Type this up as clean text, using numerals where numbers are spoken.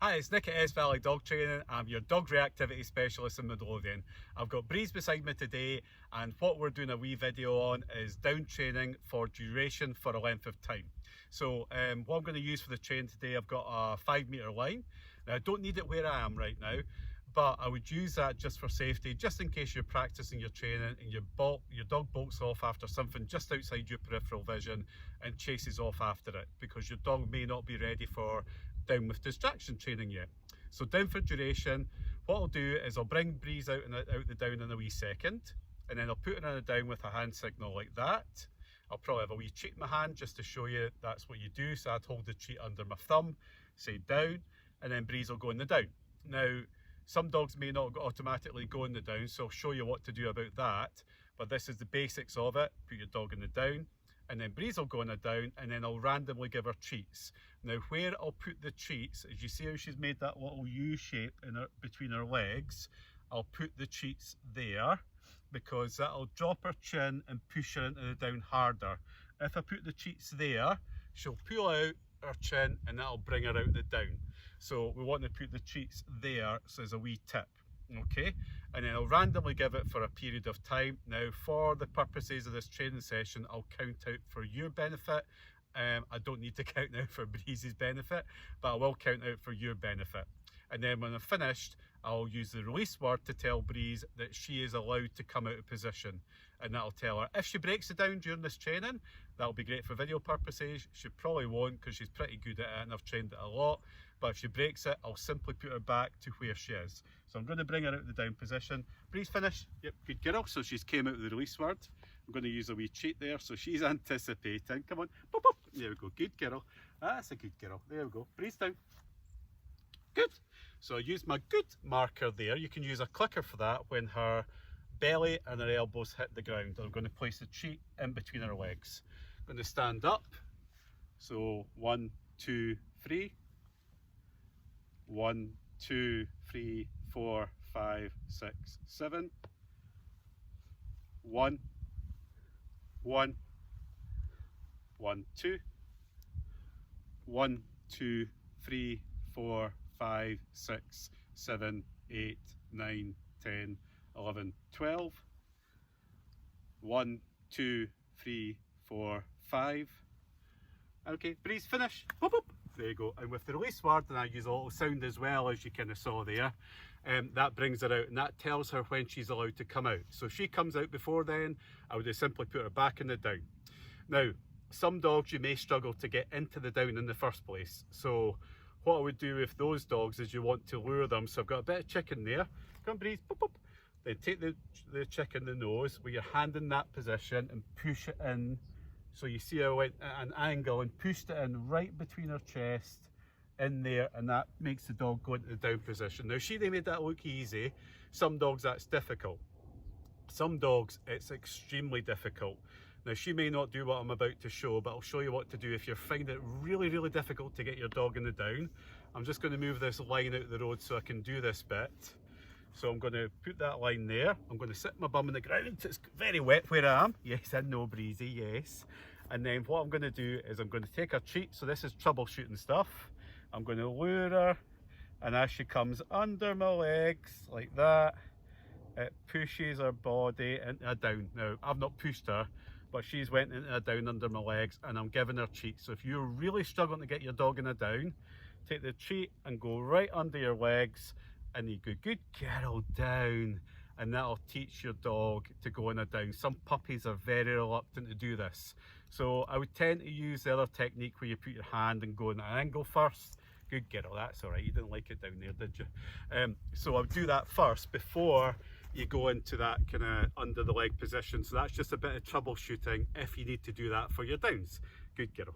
Hi, it's Nick at S Valley Dog Training. I'm your dog reactivity specialist in Midlothian. I've got Breeze beside me today, and what we're doing a wee video on is down training for duration for a length of time. So what I'm going to use for the training today, I've got a 5 metre line. Now I don't need it where I am right now, but I would use that just for safety, just in case you're practicing your training and your dog bolts off after something just outside your peripheral vision and chases off after it, because your dog may not be ready for down with distraction training yet. So down for duration, what I'll do is I'll bring Breeze out the down in a wee second, and then I'll put her in a down with a hand signal like that. I'll probably have a wee treat in my hand just to show you that's what you do. So I'd hold the treat under my thumb, say down, and then Breeze will go in the down. Now, some dogs may not automatically go in the down, so I'll show you what to do about that. But this is the basics of it. Put your dog in the down, and then Breeze will go in a down, and then I'll randomly give her treats. Now where I'll put the treats, as you see how she's made that little U shape between her legs, I'll put the treats there, because that'll drop her chin and push her into the down harder. If I put the treats there, she'll pull out her chin and that'll bring her out the down. So we want to put the treats there, so as a wee tip. Okay, and then I'll randomly give it for a period of time. Now for the purposes of this training session, I'll count out for your benefit. I don't need to count out for Breeze's benefit, but I will count out for your benefit. And then when I'm finished, I'll use the release word to tell Breeze that she is allowed to come out of position, and that'll tell her if she breaks it down during this training. That'll be great for video purposes. She probably won't, because she's pretty good at it and I've trained it a lot. But if she breaks it, I'll simply put her back to where she is. So I'm going to bring her out of the down position. Breeze, finish. Yep, good girl. So she's came out of the release word. I'm going to use a wee cheat there, so she's anticipating. Come on, boop, boop. There we go, good girl. That's a good girl. There we go. Breeze down. Good. So I use my good marker there. You can use a clicker for that when her belly and her elbows hit the ground. I'm going to place the treat in between her legs. I'm going to stand up. So 1, 2, 3. 1, 2, 3, 4, 5, 6, 7. 1, 1, 1, 2. 1, 2, 3, 4, 5, 6, 7, 8, 9, 10, 11, 12. 1, 2, 3, 4, 5. Okay, Breeze, finish. Boop, boop. There you go. And with the release word, and I use a little sound as well, as you kind of saw there, that brings her out, and that tells her when she's allowed to come out. So if she comes out before then, I would just simply put her back in the down. Now, some dogs you may struggle to get into the down in the first place. So what I would do with those dogs is you want to lure them. So I've got a bit of chicken there. Come, Breeze, boop, boop. Then take the chick in the nose with your hand in that position and push it in. So you see I went at an angle and pushed it in right between her chest, in there, and that makes the dog go into the down position. Now they made that look easy. Some dogs that's difficult. Some dogs it's extremely difficult. Now she may not do what I'm about to show, but I'll show you what to do if you're finding it really, really difficult to get your dog in the down. I'm just going to move this line out the road so I can do this bit. So I'm going to put that line there. I'm going to sit my bum on the ground. It's very wet where I am. Yes, I know, Breezy, yes. And then what I'm going to do is I'm going to take a treat. So this is troubleshooting stuff. I'm going to lure her, and as she comes under my legs like that, it pushes her body into a down. Now, I've not pushed her, but she's went into a down under my legs, and I'm giving her treats. So if you're really struggling to get your dog in a down, take the treat and go right under your legs, and you go, good girl, down, and that'll teach your dog to go in a down. Some puppies are very reluctant to do this, so I would tend to use the other technique where you put your hand and go in an angle first. Good girl, that's all right. You didn't like it down there, did you? So I'll do that first before you go into that kind of under the leg position. So that's just a bit of troubleshooting if you need to do that for your downs. Good girl.